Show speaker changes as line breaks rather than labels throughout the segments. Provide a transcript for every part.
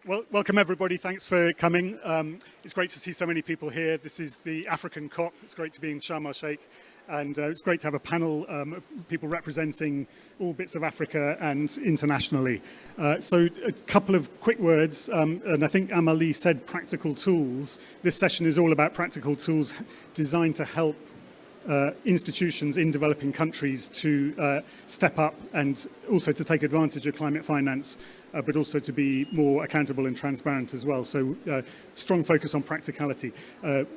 Well, welcome everybody. Thanks for coming. It's great to see so many people here. This is the African COP. It's great to be in Sharm el-Sheikh. And it's great to have a panel of people representing all bits of Africa and internationally. So a couple of quick words, and I think Amalie said practical tools. This session is all about practical tools designed to help institutions in developing countries to step up and also to take advantage of climate finance, but also to be more accountable and transparent as well. So strong focus on practicality.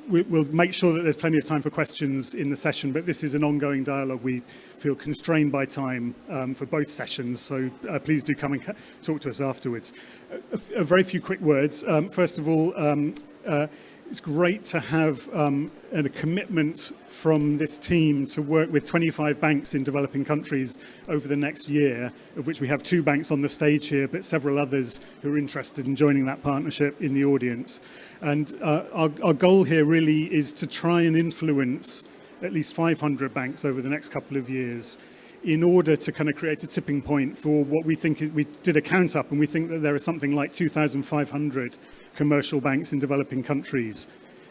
We'll make sure that there's plenty of time for questions in the session, but this is an ongoing dialogue. We feel constrained by time for both sessions, so please do come and talk to us afterwards. A very few quick words. First of all, it's great to have a commitment from this team to work with 25 banks in developing countries over the next year, of which we have 2 banks on the stage here, but several others who are interested in joining that partnership in the audience. And our goal here really is to try and influence at least 500 banks over the next couple of years in order to kind of create a tipping point for what we think. We did a count up, and we think that there are something like 2,500 commercial banks in developing countries,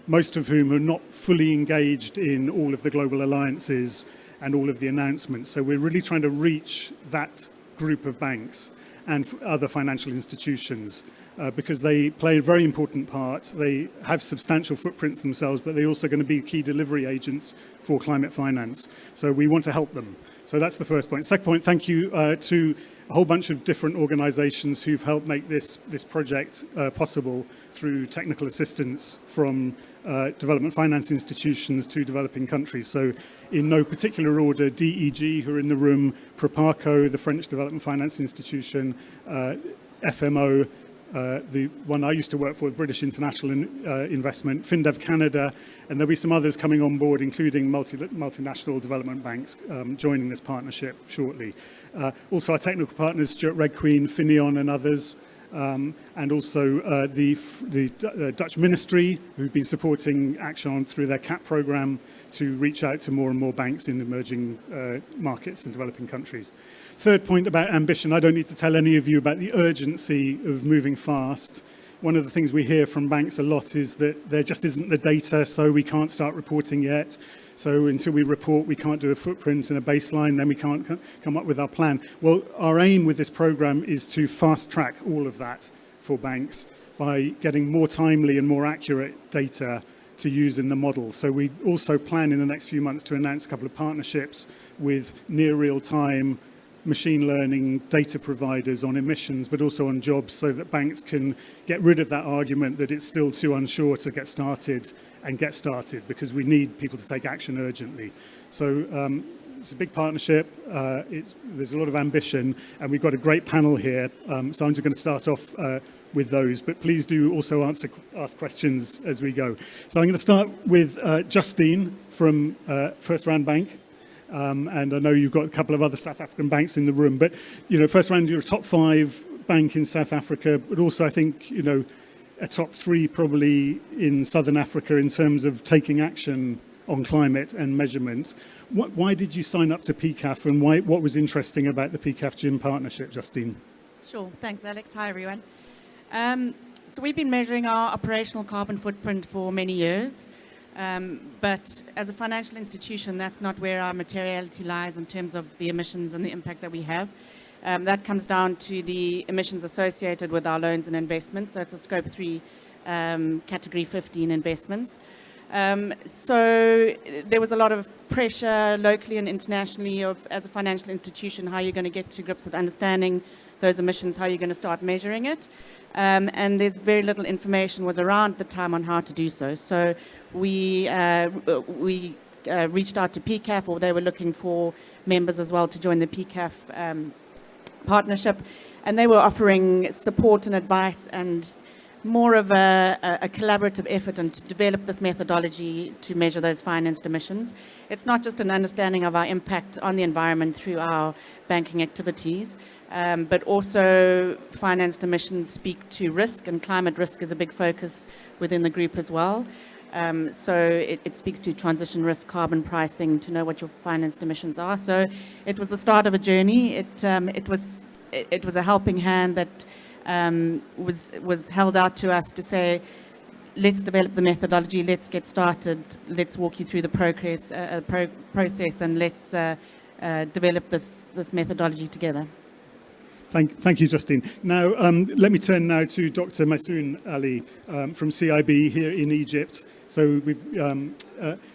most of whom are not fully engaged in all of the global alliances and all of the announcements. So we're really trying to reach that group of banks and other financial institutions because they play a very important part. They have substantial footprints themselves, but they're also going to be key delivery agents for climate finance. So we want to help them. So that's the first point. Second point, thank you to a whole bunch of different organizations who've helped make this project possible through technical assistance from development finance institutions to developing countries. So in no particular order, DEG, who are in the room, Proparco, the French Development Finance Institution, FMO, the one I used to work for, British International Investment, FinDev Canada, and there'll be some others coming on board, including multinational development banks joining this partnership shortly. Also our technical partners, Stuart Red Queen, Finion and others, and also the Dutch Ministry, who've been supporting Action through their CAP program to reach out to more and more banks in emerging markets and developing countries. Third point about ambition, I don't need to tell any of you about the urgency of moving fast. One of the things we hear from banks a lot is that there just isn't the data, so we can't start reporting yet. So until we report, we can't do a footprint and a baseline, then we can't come up with our plan. Well, our aim with this program is to fast track all of that for banks by getting more timely and more accurate data to use in the model. So we also plan in the next few months to announce a couple of partnerships with near real-time machine learning data providers on emissions, but also on jobs, so that banks can get rid of that argument that it's still too unsure to get started, and get started, because we need people to take action urgently. So it's a big partnership, there's a lot of ambition, and we've got a great panel here, so I'm just going to start off with those, but please do also ask questions as we go. So I'm going to start with Justine from First Round Bank. And I know you've got a couple of other South African banks in the room, but First Round, you're a top 5 bank in South Africa, but also I think a top 3 probably in Southern Africa in terms of taking action on climate and measurement. Why did you sign up to PCAF, and what was interesting about the PCAF JIM partnership, Justine?
Sure, thanks Alex. Hi everyone. So we've been measuring our operational carbon footprint for many years. But as a financial institution, that's not where our materiality lies in terms of the emissions and the impact that we have. That comes down to the emissions associated with our loans and investments. So it's a scope 3 category 15 investments. So there was a lot of pressure locally and internationally as a financial institution, how you're going to get to grips with understanding those emissions, how you're going to start measuring it. And there's very little information was around at the time on how to do so. So we reached out to PCAF, or they were looking for members as well to join the PCAF partnership, and they were offering support and advice and more of a collaborative effort and to develop this methodology to measure those financed emissions. It's not just an understanding of our impact on the environment through our banking activities, but also financed emissions speak to risk, and climate risk is a big focus within the group as well. So it speaks to transition risk, carbon pricing, to know what your financed emissions are. So it was the start of a journey. It was a helping hand that was held out to us to say, let's develop the methodology, let's get started, let's walk you through the process, and let's develop this methodology together.
Thank you, Justine. Now, let me turn now to Dr. Maysoon Ali from CIB here in Egypt. So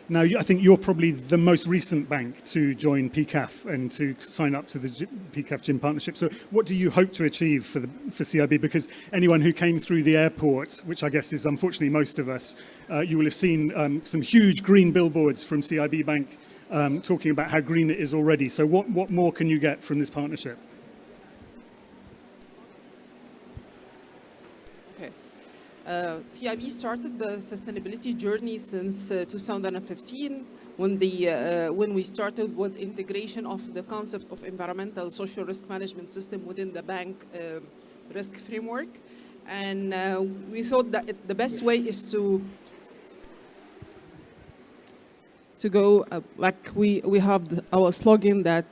now I think you're probably the most recent bank to join PCAF and to sign up to the PCAF JIM partnership. So what do you hope to achieve for CIB? Because anyone who came through the airport, which I guess is unfortunately most of us, you will have seen some huge green billboards from CIB Bank talking about how green it is already. So what more can you get from this partnership?
CIB started the sustainability journey since 2015 when we started with integration of the concept of environmental social risk management system within the bank risk framework. And we thought that the best way is to go, like we have our slogan that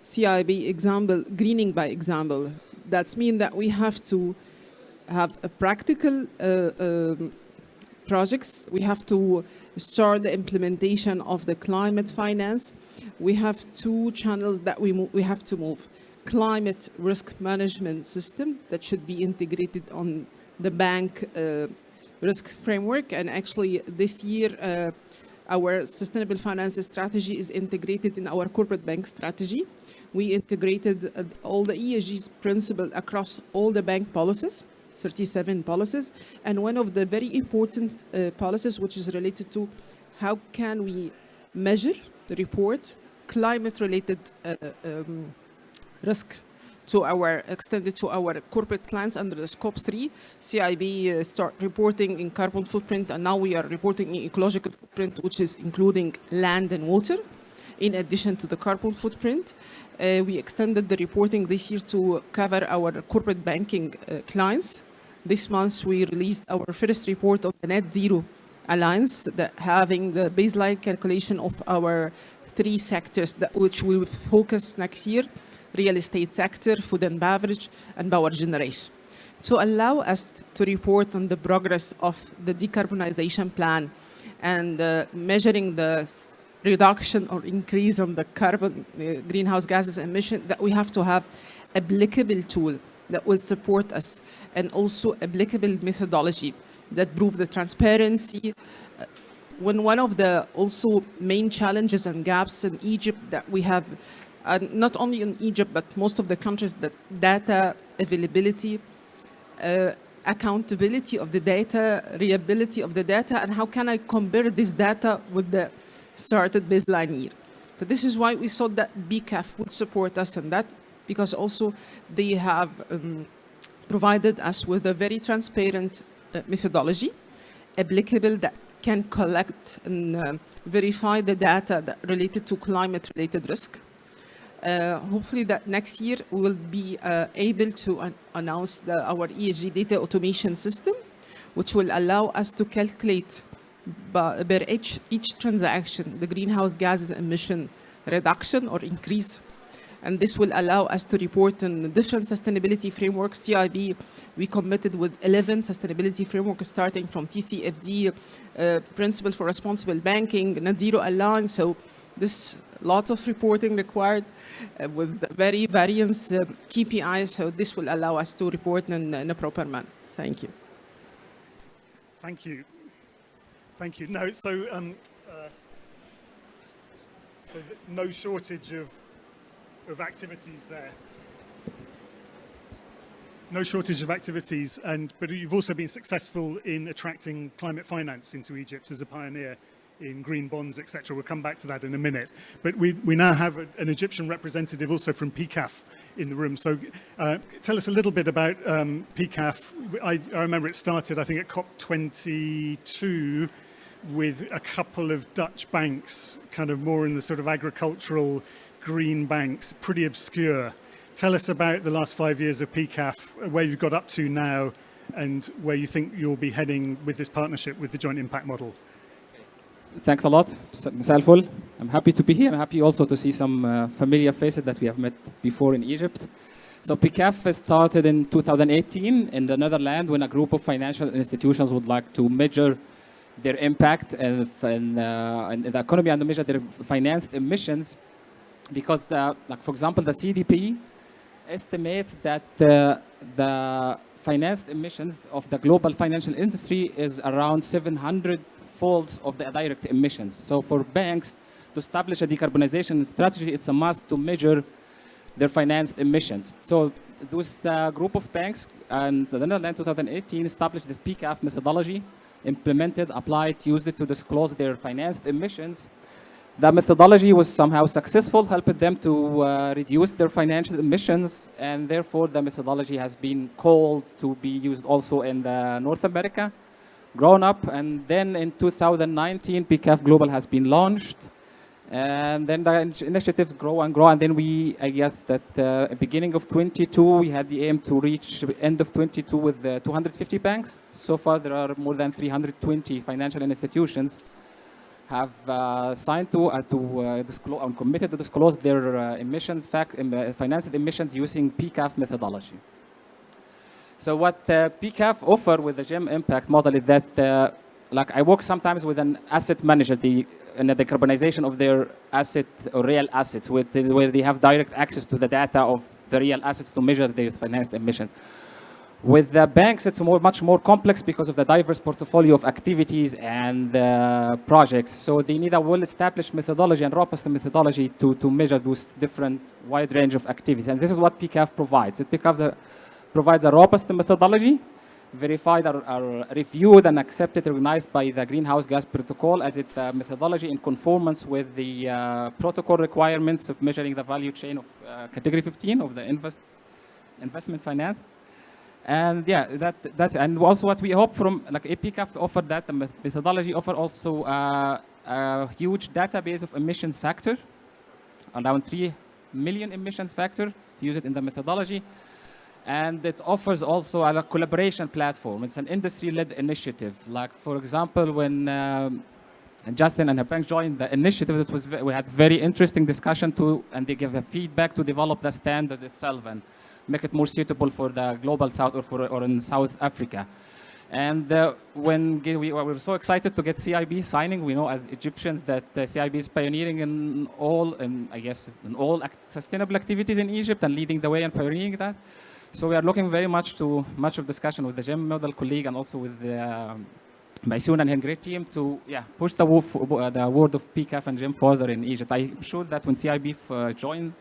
CIB example, greening by example. That means that we have to have a practical projects. We have to start the implementation of the climate finance. We have two channels that we have to move. Climate risk management system that should be integrated on the bank risk framework. And actually this year, our sustainable finance strategy is integrated in our corporate bank strategy. We integrated all the ESG principles across all the bank policies. 37 policies, and one of the very important policies which is related to how can we measure, report climate-related risk to extended to our corporate clients under the scope 3. CIB start reporting in carbon footprint, and now we are reporting in ecological footprint, which is including land and water. In addition to the carbon footprint, we extended the reporting this year to cover our corporate banking clients. This month, we released our first report of the Net Zero Alliance, having the baseline calculation of our 3 sectors, which we will focus next year: real estate sector, food and beverage, and power generation, to allow us to report on the progress of the decarbonization plan and measuring the reduction or increase on the carbon greenhouse gases emission. That we have to have applicable tool that will support us, and also applicable methodology that prove the transparency. When one of the also main challenges and gaps in Egypt that we have, not only in Egypt but most of the countries, that data availability, accountability of the data, reliability of the data, and how can I compare this data with the started baseline year. But this is why we thought that PCAF would support us in that, because also they have provided us with a very transparent methodology, applicable, that can collect and verify the data that related to climate-related risk. Hopefully that next year we will be able to announce our ESG data automation system, which will allow us to calculate per each transaction the greenhouse gases emission reduction or increase. And this will allow us to report on different sustainability frameworks. CIB, we committed with 11 sustainability frameworks, starting from TCFD, Principle for Responsible Banking, Net Zero Alliance. So this lot of reporting required with very various KPIs. So this will allow us to report in a proper manner. Thank you.
Thank you. Thank you. No, so no shortage of activities there. No shortage of activities, but you've also been successful in attracting climate finance into Egypt as a pioneer in green bonds, etc. We'll come back to that in a minute. But we now have an Egyptian representative also from PCAF in the room. So tell us a little bit about PCAF. I remember it started, I think, at COP27 with a couple of Dutch banks, kind of more in the sort of agricultural green banks, pretty obscure. Tell us about the last 5 years of PCAF, where you've got up to now, and where you think you'll be heading with this partnership with the joint impact model.
Thanks a lot, Masal Ful. I'm happy to be here. I'm happy also to see some familiar faces that we have met before in Egypt. So PCAF started in 2018 in the Netherlands when a group of financial institutions would like to measure their impact in the economy and to measure their financed emissions. Because, like for example, the CDP estimates that the financed emissions of the global financial industry is around 700 folds of the direct emissions. So for banks to establish a decarbonization strategy, it's a must to measure their financed emissions. So this group of banks and the Netherlands 2018 established this PCAF methodology, implemented, applied, used it to disclose their financed emissions. The methodology was somehow successful, helped them to reduce their financial emissions, and therefore the methodology has been called to be used also in North America, grown up, and then in 2019 PCAF Global has been launched. And then the initiatives grow and grow, and then I guess that beginning of 22, we had the aim to reach end of 22 with 250 banks. So far, there are more than 320 financial institutions have signed to disclose and committed to disclose their financed emissions using PCAF methodology. So what PCAF offer with the JIM impact model is that, like I work sometimes with an asset manager, in the decarbonization of their asset or real assets, where they have direct access to the data of the real assets to measure their financed emissions. With the banks, it's much more complex because of the diverse portfolio of activities and projects. So they need a well-established methodology and robust methodology to measure those different wide range of activities. And this is what PCAF provides. It provides a robust methodology, verified or reviewed and accepted, recognized by the Greenhouse Gas Protocol as its methodology in conformance with the protocol requirements of measuring the value chain of category 15 of the investment finance. And yeah, and also what we hope from, like PCAF offered that, the methodology offer also a huge database of emissions factor, around 3 million emissions factor, to use it in the methodology. And it offers also a collaboration platform. It's an industry-led initiative. Like, for example, when Justin and her bank joined the initiative, we had very interesting discussion and they gave a feedback to develop the standard itself and make it more suitable for the global south or in South Africa. And when we were so excited to get CIB signing, we know as Egyptians that CIB is pioneering in all sustainable activities in Egypt and leading the way and pioneering that. So we are looking very much of discussion with the JIM model colleague and also with the Maysoon and her great team to push the word of PCAF and JIM further in Egypt. I'm sure that when CIB join,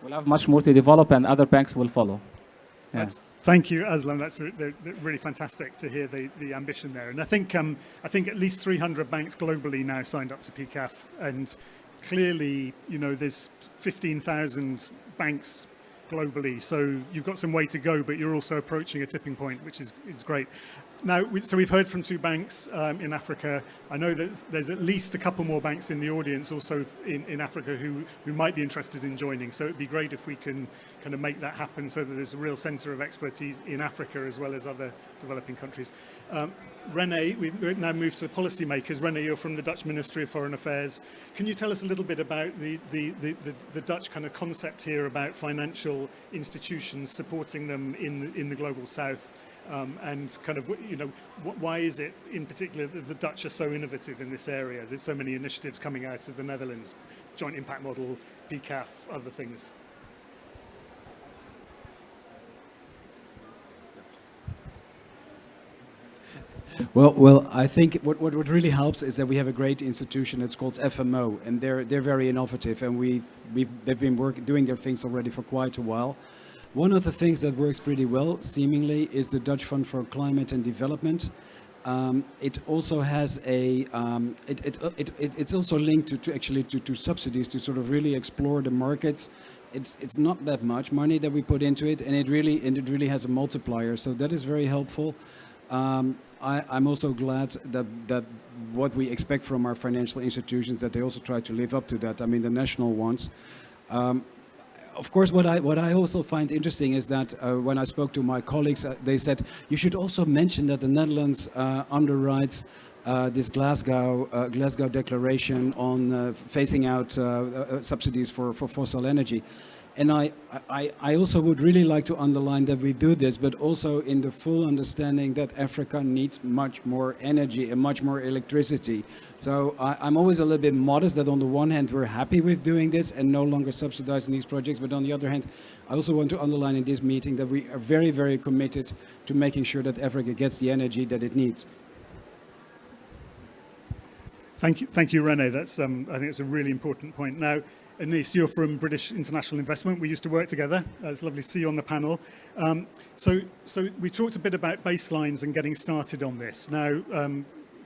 we'll have much more to develop and other banks will follow. Yeah.
Thank you, Aslam. That's really fantastic to hear the ambition there. And I think at least 300 banks globally now signed up to PCAF, and clearly, there's 15,000 banks globally, so you've got some way to go, but you're also approaching a tipping point, which is great. Now, so we've heard from 2 banks in Africa. I know that there's at least a couple more banks in the audience also in Africa who might be interested in joining. So it'd be great if we can kind of make that happen so that there's a real centre of expertise in Africa as well as other developing countries. René, we've now moved to the policymakers. René, you're from the Dutch Ministry of Foreign Affairs. Can you tell us a little bit about the Dutch kind of concept here about financial institutions, supporting them in the global south? And kind of, why is it in particular that the Dutch are so innovative in this area? There's so many initiatives coming out of the Netherlands, joint impact model, PCAF, other things.
Well, I think what really helps is that we have a great institution. It's called FMO, and they're very innovative, and they've been doing their things already for quite a while. One of the things that works pretty well, seemingly, is the Dutch Fund for Climate and Development. It also has it's also linked to subsidies to sort of really explore the markets. It's not that much money that we put into it, and it really has a multiplier. So that is very helpful. I'm also glad that what we expect from our financial institutions, that they also try to live up to that. I mean, the national ones. Of course, what I also find interesting is that when I spoke to my colleagues, they said you should also mention that the Netherlands underwrites this Glasgow Declaration on phasing out subsidies for fossil energy. And I also would really like to underline that we do this, but also in the full understanding that Africa needs much more energy and much more electricity. So I'm always a little bit modest that on the one hand we're happy with doing this and no longer subsidizing these projects, but on the other hand I also want to underline in this meeting that we are very, very committed to making sure that Africa gets the energy that it needs.
Thank you, René. That's I think it's a really important point. Now, Anis, you're from British International Investment. We used to work together. It's lovely to see you on the panel. So we talked a bit about baselines and getting started on this. Now,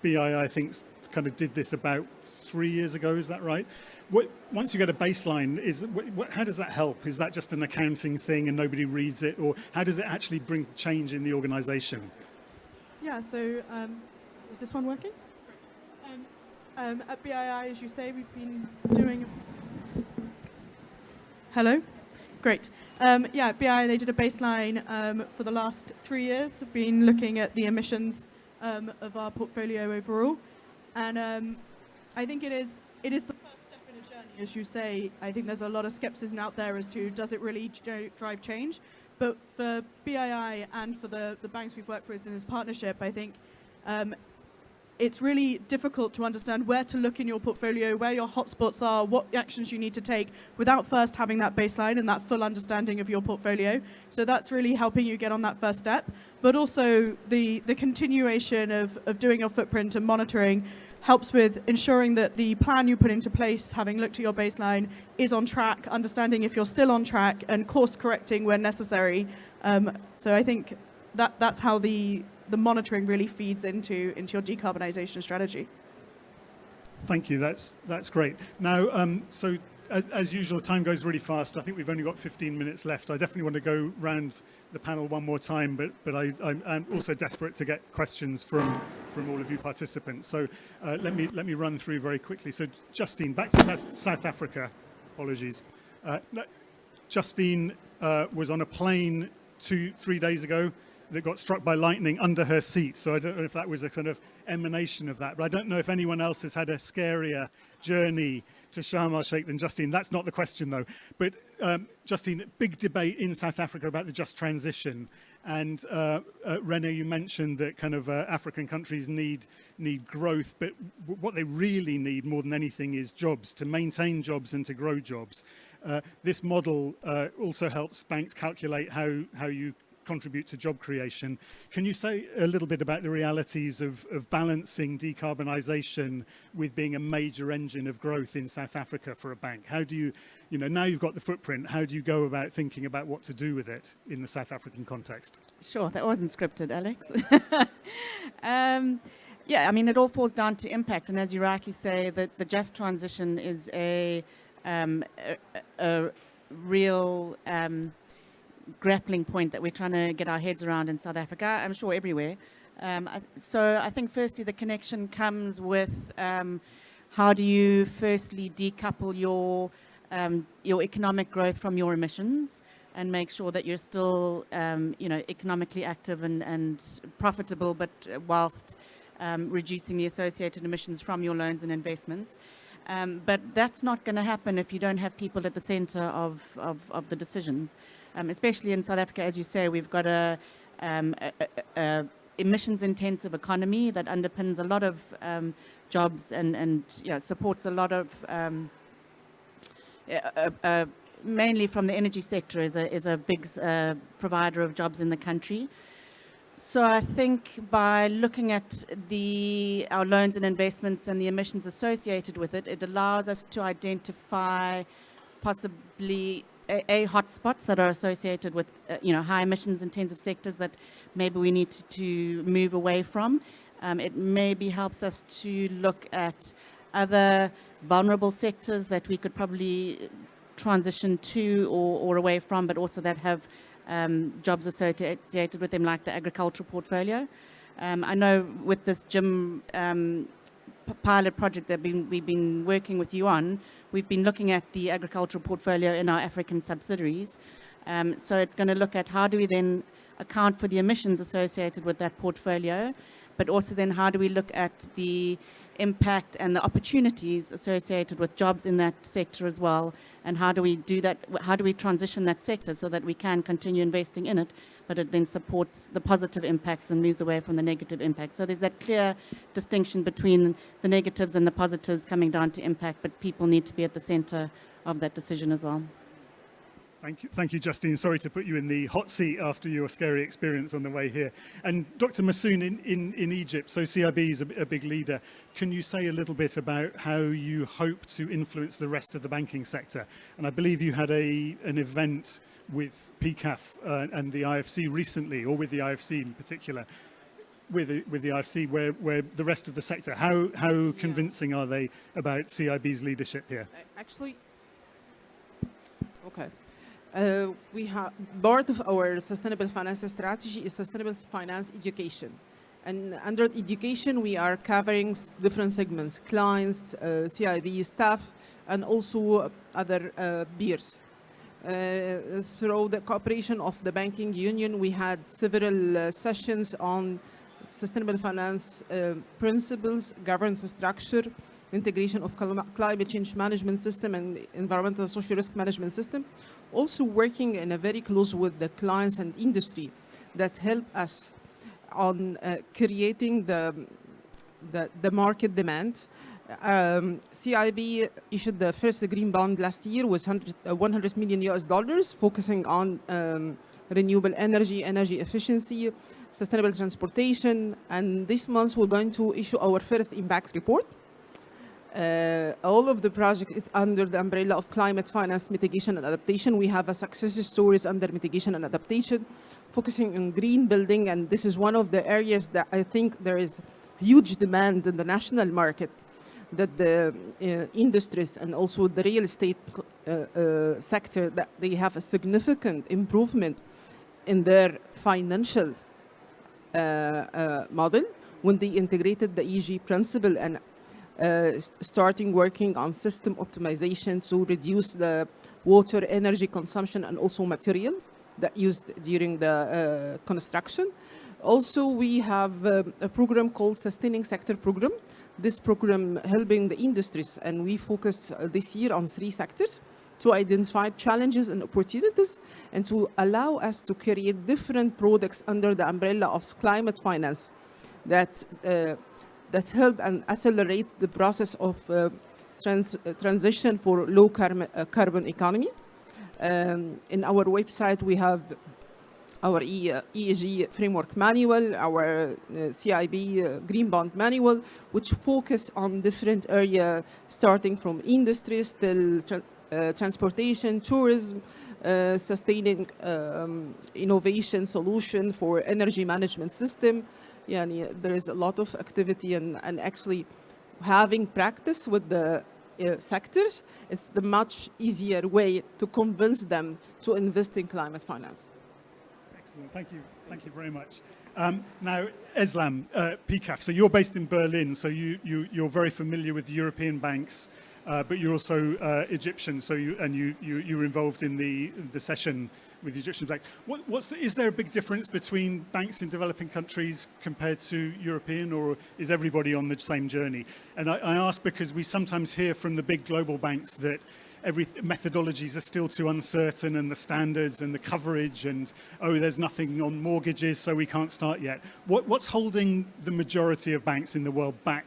BII, I think, kind of did this about 3 years ago. Is that right? Once you get a baseline, how does that help? Is that just an accounting thing and nobody reads it, or how does it actually bring change in the organisation?
Yeah. So is this one working? At BII, as you say, we've been doing. Hello? Great. Yeah, at BII, they did a baseline for the last 3 years. We've been looking at the emissions of our portfolio overall. And I think it is the first step in a journey, as you say. I think there's a lot of skepticism out there as to does it really drive change. But for BII and for the banks we've worked with in this partnership, I think it's really difficult to understand where to look in your portfolio, where your hotspots are, what actions you need to take without first having that baseline and that full understanding of your portfolio. So that's really helping you get on that first step. But also the continuation of doing your footprint and monitoring helps with ensuring that the plan you put into place, having looked at your baseline, is on track, understanding if you're still on track and course correcting where necessary. So I think that's how the monitoring really feeds into your decarbonisation strategy.
Thank you. That's great. Now, so as usual, time goes really fast. I think we've only got 15 minutes left. I definitely want to go round the panel one more time, but I'm also desperate to get questions from all of you participants. So let me run through very quickly. So Justine, back to South Africa. Apologies. Justine was on a plane 2-3 days ago that got struck by lightning under her seat. So I don't know if that was a kind of emanation of that. But I don't know if anyone else has had a scarier journey to Sharm el-Sheikh than Justine. That's not the question, though. But Justine, big debate in South Africa about the just transition. And René, you mentioned that kind of African countries need growth, but what they really need more than anything is jobs, to maintain jobs and to grow jobs. This model also helps banks calculate how you contribute to job creation. Can you say a little bit about the realities of balancing decarbonisation with being a major engine of growth in South Africa for a bank? How do you, now you've got the footprint, how do you go about thinking about what to do with it in the South African context?
Sure, that wasn't scripted, Alex. Yeah, I mean, it all falls down to impact. And as you rightly say, the just transition is a real grappling point that we're trying to get our heads around in South Africa, I'm sure everywhere. So I think firstly the connection comes with how do you firstly decouple your economic growth from your emissions and make sure that you're still economically active and profitable, but whilst reducing the associated emissions from your loans and investments. But that's not going to happen if you don't have people at the center of the decisions. Especially in South Africa, as you say, we've got a emissions-intensive economy that underpins a lot of jobs and supports a lot of, mainly from the energy sector, is a big provider of jobs in the country. So I think by looking at our loans and investments and the emissions associated with it, it allows us to identify possibly hotspots that are associated with high emissions intensive sectors that maybe we need to move away from. It maybe helps us to look at other vulnerable sectors that we could probably transition to or away from, but also that have jobs associated with them, like the agricultural portfolio. I know with this JIM pilot project that we've been working with you on, we've been looking at the agricultural portfolio in our African subsidiaries. So it's going to look at how do we then account for the emissions associated with that portfolio but also then how do we look at the impact and the opportunities associated with jobs in that sector as well, and how do we do that, how do we transition that sector so that we can continue investing in it, but it then supports the positive impacts and moves away from the negative impacts. So there's that clear distinction between the negatives and the positives coming down to impact, but people need to be at the center of that decision as well.
Thank you, Justine. Sorry to put you in the hot seat after your scary experience on the way here. And Dr. Massoun, in Egypt, so CIB is a big leader. Can you say a little bit about how you hope to influence the rest of the banking sector? And I believe you had an event with PCAF and the IFC recently, or with the IFC in particular, with the IFC, where the rest of the sector, how convincing are they about CIB's leadership here?
Actually, okay. We have part of our sustainable finance strategy is sustainable finance education. And under education, we are covering different segments, clients, CIB staff, and also other peers. Through the cooperation of the banking union, we had several sessions on sustainable finance principles, governance structure, integration of climate change management system and environmental and social risk management system. Also working in a very close with the clients and industry that help us on creating the market demand. CIB issued the first green bond last year with $100 million, focusing on renewable energy, energy efficiency, sustainable transportation. And this month we're going to issue our first impact report. All of the project is under the umbrella of climate finance mitigation and adaptation. We have a success stories under mitigation and adaptation, focusing on green building, and this is one of the areas that I think there is huge demand in the national market, that the industries and also the real estate sector, that they have a significant improvement in their financial model when they integrated the ESG principle and starting working on system optimization to reduce the water, energy consumption, and also material that used during the construction. Also, we have a program called Sustaining Sector Program. This program helping the industries, and we focus this year on 3 sectors to identify challenges and opportunities and to allow us to create different products under the umbrella of climate finance that help and accelerate the process of transition for low carbon economy. In our website, we have our ESG framework manual, our CIB green bond manual, which focus on different areas, starting from industries till transportation, tourism, sustaining innovation solution for energy management system. Yeah, there is a lot of activity, and actually having practice with the sectors, it's the much easier way to convince them to invest in climate finance.
Excellent, thank you very much. Now, Eslam, PCAF, so you're based in Berlin, so you're very familiar with European banks, but you're also Egyptian, so you were involved in the session with the Egyptian bank. Is there a big difference between banks in developing countries compared to European, or is everybody on the same journey? And I ask because we sometimes hear from the big global banks that methodologies are still too uncertain, and the standards and the coverage, and there's nothing on mortgages, so we can't start yet. What's holding the majority of banks in the world back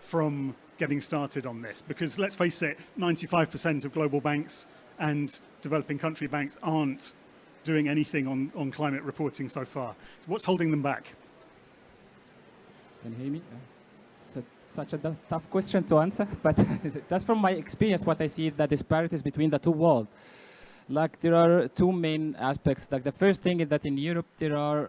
from getting started on this? Because let's face it, 95% of global banks and developing country banks aren't doing anything on climate reporting so far. So what's holding them back?
Can you hear me? Such a tough question to answer, but just from my experience, what I see the disparities between the two worlds. Like there are 2 main aspects. Like the first thing is that in Europe there are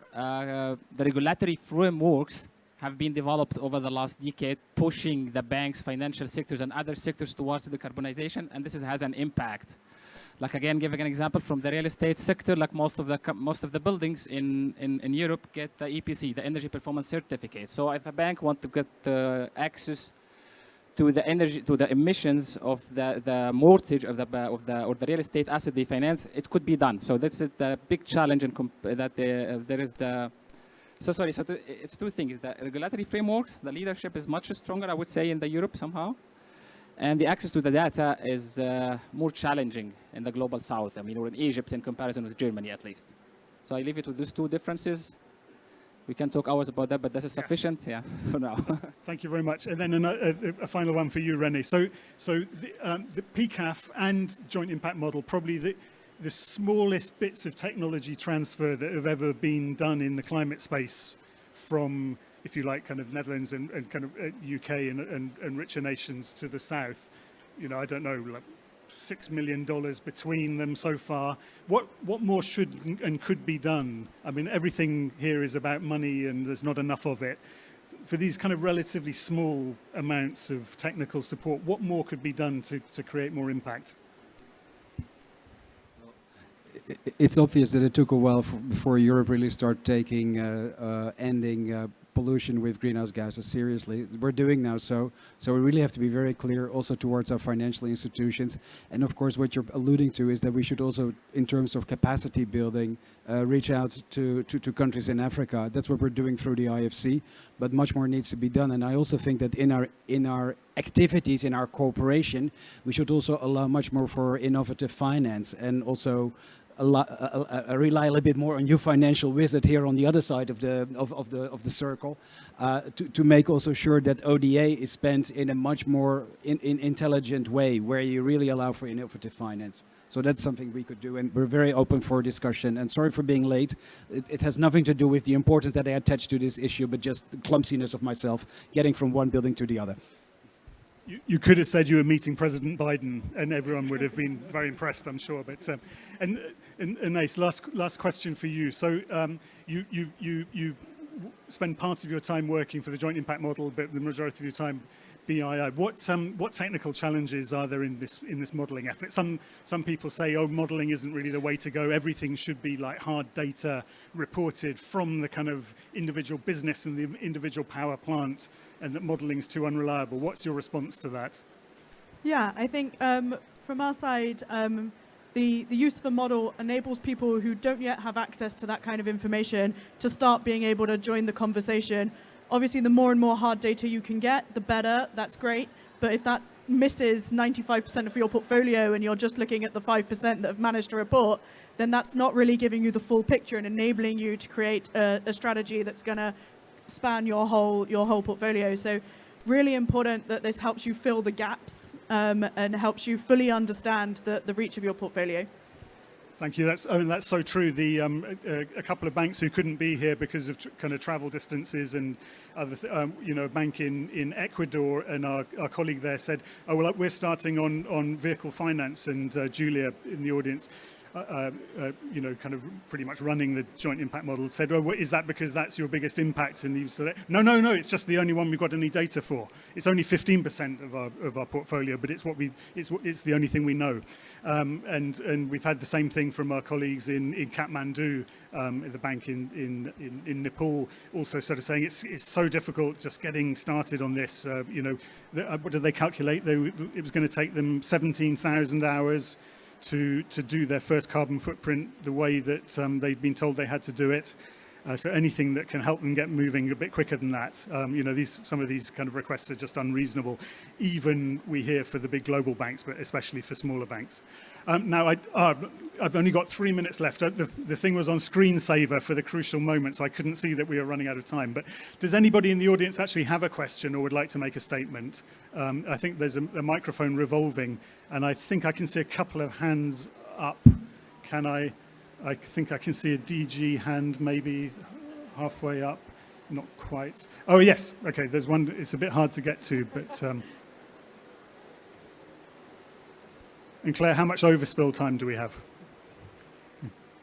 the regulatory frameworks have been developed over the last decade, pushing the banks, financial sectors, and other sectors towards decarbonization, and this has an impact. Like again, giving an example from the real estate sector, like most of the buildings in Europe get the EPC, the Energy Performance Certificate. So if a bank wants to get access to the energy, to the emissions of the mortgage of the real estate asset they finance, it could be done. So that's the big challenge, that there is the So sorry, so it's two things. The regulatory frameworks, the leadership is much stronger, I would say, in the Europe somehow. And the access to the data is more challenging in the global south. I mean, or in Egypt in comparison with Germany, at least. So I leave it with those two differences. We can talk hours about that, but this is sufficient, yeah, for now.
Thank you very much. And then a final one for you, René. So the PCAF and joint impact model, probably the smallest bits of technology transfer that have ever been done in the climate space from, if you like, kind of Netherlands and kind of UK and richer nations to the south. You know, I don't know, like $6 million between them so far. What more should and could be done? I mean, everything here is about money and there's not enough of it. For these kind of relatively small amounts of technical support, what more could be done to create more impact?
It's obvious that it took a while before Europe really started taking ending pollution with greenhouse gases seriously. We're doing now so we really have to be very clear also towards our financial institutions. And of course what you're alluding to is that we should also, in terms of capacity building, reach out to countries in Africa. That's what we're doing through the IFC, but much more needs to be done. And I also think that in our activities, in our cooperation, we should also allow much more for innovative finance and also rely a little bit more on your financial wizard here on the other side of the circle, to make also sure that ODA is spent in a much more intelligent way, where you really allow for innovative finance. So that's something we could do, and we're very open for discussion. And sorry for being late. It has nothing to do with the importance that I attach to this issue, but just the clumsiness of myself getting from one building to the other.
You could have said you were meeting President Biden, and everyone would have been very impressed, I'm sure. But and Ace, last question for you. So you spend part of your time working for the joint impact model, but the majority of your time BII. What technical challenges are there in this modelling effort? Some people say, oh, modelling isn't really the way to go. Everything should be like hard data reported from the kind of individual business and the individual power plant, and that modelling is too unreliable. What's your response to that?
Yeah, I think from our side, the use of a model enables people who don't yet have access to that kind of information to start being able to join the conversation. Obviously, the more and more hard data you can get, the better. That's great. But if that misses 95% of your portfolio and you're just looking at the 5% that have managed to report, then that's not really giving you the full picture and enabling you to create a strategy that's going to span your whole portfolio. So really important that this helps you fill the gaps and helps you fully understand the reach of your portfolio.
Thank you. That's so true. A couple of banks who couldn't be here because of kind of travel distances and other, a bank in Ecuador, and our colleague there said, "Oh well, we're starting on vehicle finance," and Julia in the audience, kind of pretty much running the joint impact model, said, "Oh, is that because that's your biggest impact?" And he said, "No, it's just the only one we've got any data for. It's only 15% of our portfolio, but it's it's the only thing we know." And we've had the same thing from our colleagues in Kathmandu, the bank in Nepal, also sort of saying it's so difficult just getting started on this. What did they calculate? It was going to take them 17,000 hours to do their first carbon footprint the way that they'd been told they had to do it. So anything that can help them get moving a bit quicker than that. Some of these kind of requests are just unreasonable. Even we hear for the big global banks, but especially for smaller banks. Now, I've only got 3 minutes left. The thing was on screensaver for the crucial moment, so I couldn't see that we were running out of time. But does anybody in the audience actually have a question or would like to make a statement? I think there's a microphone revolving, and I think I can see a couple of hands up. I think I can see a DG hand maybe halfway up, not quite. Oh, yes. Okay, there's one. It's a bit hard to get to, but... And Claire, how much overspill time do we have?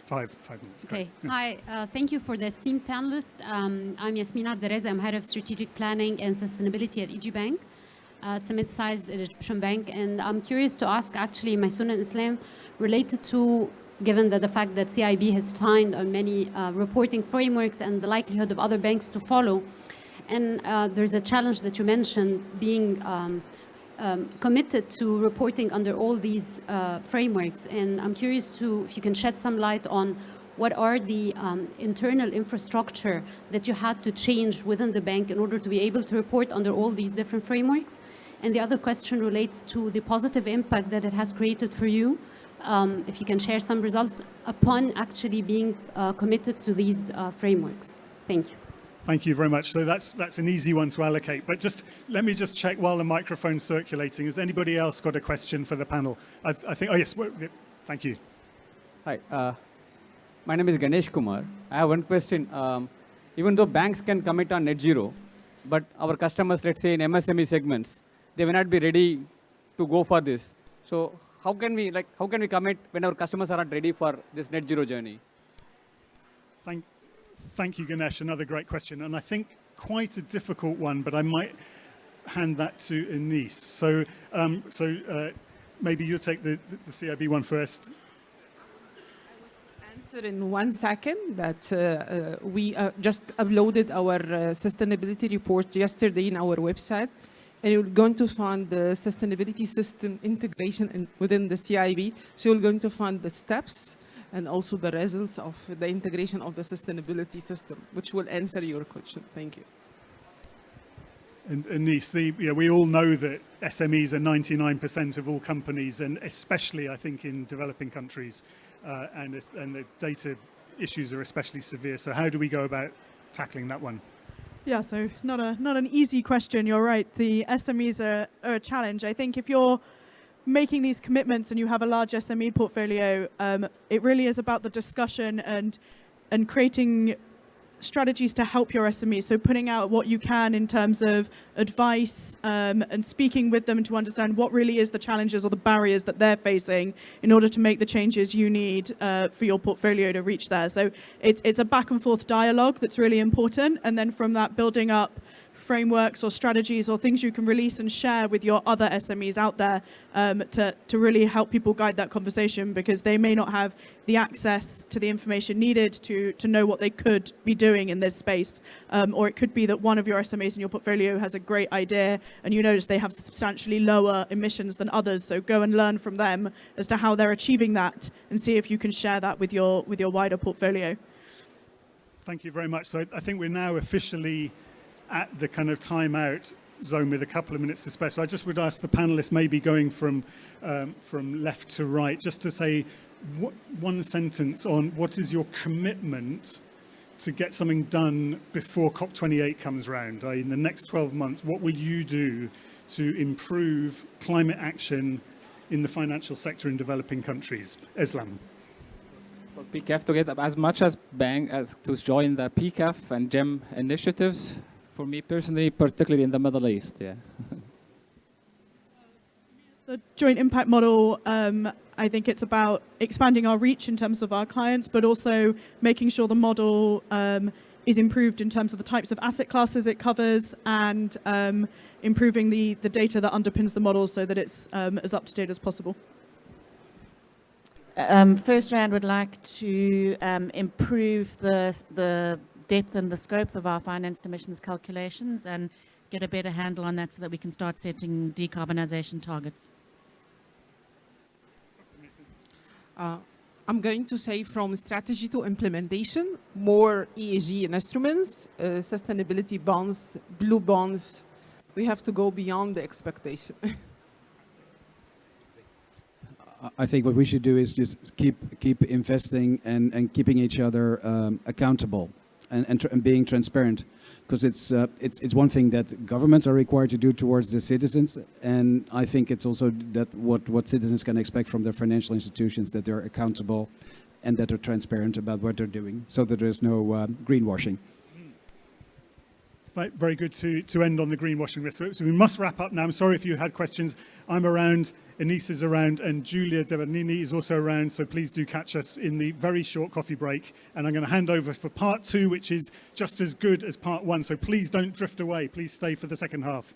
5 minutes.
Okay. Hi. Thank you for the esteemed panelists. I'm Yasmina Abderreza. I'm head of strategic planning and sustainability at EG Bank. It's a mid-sized Egyptian bank, and I'm curious to ask actually Maysoon and Islam related to, given that the fact that CIB has signed on many reporting frameworks and the likelihood of other banks to follow. And there's a challenge that you mentioned, being committed to reporting under all these frameworks. And I'm curious if you can shed some light on what are the internal infrastructure that you had to change within the bank in order to be able to report under all these different frameworks? And the other question relates to the positive impact that it has created for you. If you can share some results upon actually being committed to these frameworks. Thank you.
Thank you very much. So that's an easy one to allocate. But let me just check while the microphone's circulating. Has anybody else got a question for the panel? I think, oh yes, thank you.
Hi, my name is Ganesh Kumar. I have one question. Even though banks can commit on net zero, but our customers, let's say in MSME segments, they may not be ready to go for this. So how can we commit when our customers are not ready for this net zero journey?
Thank you, Ganesh. Another great question. And I think quite a difficult one, but I might hand that to Anis. So maybe you'll take the CIB one first.
Answer in 1 second that we just uploaded our sustainability report yesterday in our website. And you're going to find the sustainability system integration within the CIB. So you're going to find the steps and also the results of the integration of the sustainability system, which will answer your question. Thank you.
And Anis, we all know that SMEs are 99% of all companies, and especially, I think, in developing countries, and the data issues are especially severe. So how do we go about tackling that one?
Yeah, so not an easy question. You're right. The SMEs are a challenge. I think if you're making these commitments and you have a large SME portfolio, it really is about the discussion and creating strategies to help your SMEs. So putting out what you can in terms of advice and speaking with them to understand what really is the challenges or the barriers that they're facing in order to make the changes you need for your portfolio to reach there. So it's a back and forth dialogue that's really important. And then from that, building up frameworks or strategies or things you can release and share with your other SMEs out there to really help people guide that conversation, because they may not have the access to the information needed to know what they could be doing in this space. Or it could be that one of your SMEs in your portfolio has a great idea and you notice they have substantially lower emissions than others. So go and learn from them as to how they're achieving that and see if you can share that with your wider portfolio.
Thank you very much. So I think we're now officially at the kind of time-out zone with a couple of minutes to spare. So I just would ask the panelists, maybe going from left to right, just to say one sentence on what is your commitment to get something done before COP28 comes round. In the next 12 months, what will you do to improve climate action in the financial sector in developing countries? Islam.
For PCAF to get as much as bank as to join the PCAF and JIM initiatives. For me personally, particularly in the Middle East, yeah.
The joint impact model, I think it's about expanding our reach in terms of our clients, but also making sure the model is improved in terms of the types of asset classes it covers, and improving the data that underpins the model so that it's as up to date as possible.
First round would like to improve the depth and the scope of our financed emissions calculations and get a better handle on that so that we can start setting decarbonisation targets.
I'm going to say from strategy to implementation, more ESG instruments, sustainability bonds, blue bonds. We have to go beyond the expectation.
I think what we should do is just keep investing and keeping each other accountable. And being transparent, because it's one thing that governments are required to do towards the citizens, and I think it's also that what citizens can expect from their financial institutions, that they're accountable and that they're transparent about what they're doing, so that there's no greenwashing.
Very good to end on the greenwashing risk. So we must wrap up now. I'm sorry if you had questions. I'm around, Anis is around, and Giulia De Bernini is also around. So please do catch us in the very short coffee break. And I'm going to hand over for part 2, which is just as good as part 1. So please don't drift away. Please stay for the second half.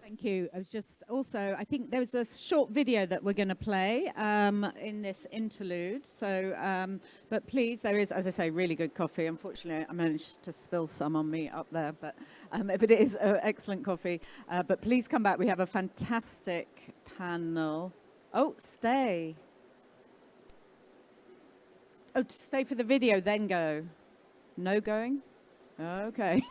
Thank you. I was just also, I think there was a short video that we're going to play in this interlude. So, but please, there is, as I say, really good coffee. Unfortunately, I managed to spill some on me up there, but it is excellent coffee. But please come back. We have a fantastic panel. Oh, stay. Oh, to stay for the video, then go. No going? Okay.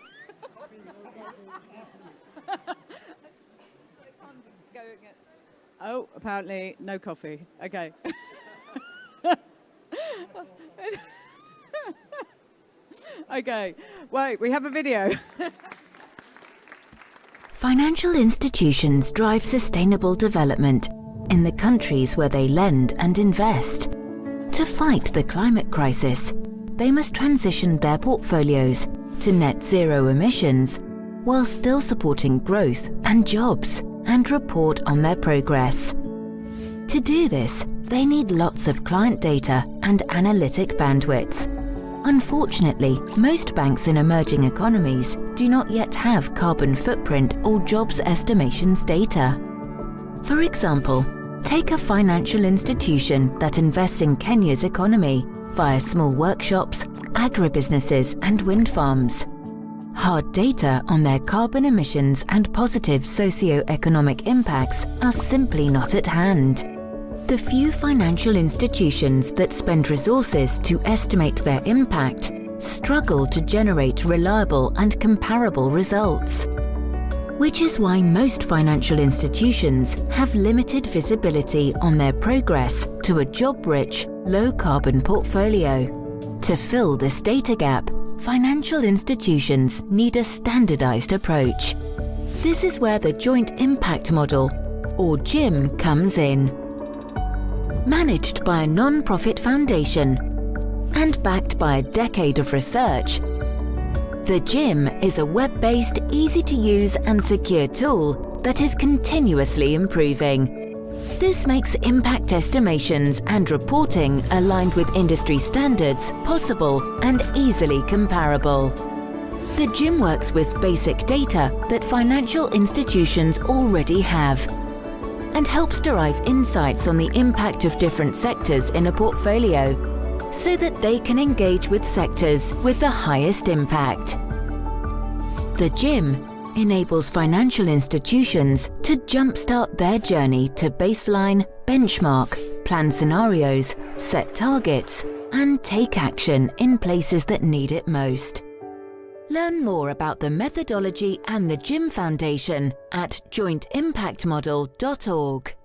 Oh, apparently no coffee. Okay. Okay. Wait, we have a video.
Financial institutions drive sustainable development in the countries where they lend and invest. To fight the climate crisis, they must transition their portfolios to net zero emissions while still supporting growth and jobs and report on their progress. To do this, they need lots of client data and analytic bandwidth. Unfortunately, most banks in emerging economies do not yet have carbon footprint or jobs estimations data. For example, take a financial institution that invests in Kenya's economy via small workshops, agribusinesses and wind farms. Hard data on their carbon emissions and positive socio-economic impacts are simply not at hand. The few financial institutions that spend resources to estimate their impact struggle to generate reliable and comparable results. Which is why most financial institutions have limited visibility on their progress to a job-rich, low-carbon portfolio. To fill this data gap, financial institutions need a standardized approach. This is where the Joint Impact Model, or JIM, comes in. Managed by a non-profit foundation and backed by a decade of research, the JIM is a web-based, easy-to-use and secure tool that is continuously improving. This makes impact estimations and reporting aligned with industry standards possible and easily comparable. The JIM works with basic data that financial institutions already have and helps derive insights on the impact of different sectors in a portfolio so that they can engage with sectors with the highest impact. The JIM enables financial institutions to jumpstart their journey to baseline, benchmark, plan scenarios, set targets, and take action in places that need it most. Learn more about the methodology and the JIM Foundation at jointimpactmodel.org.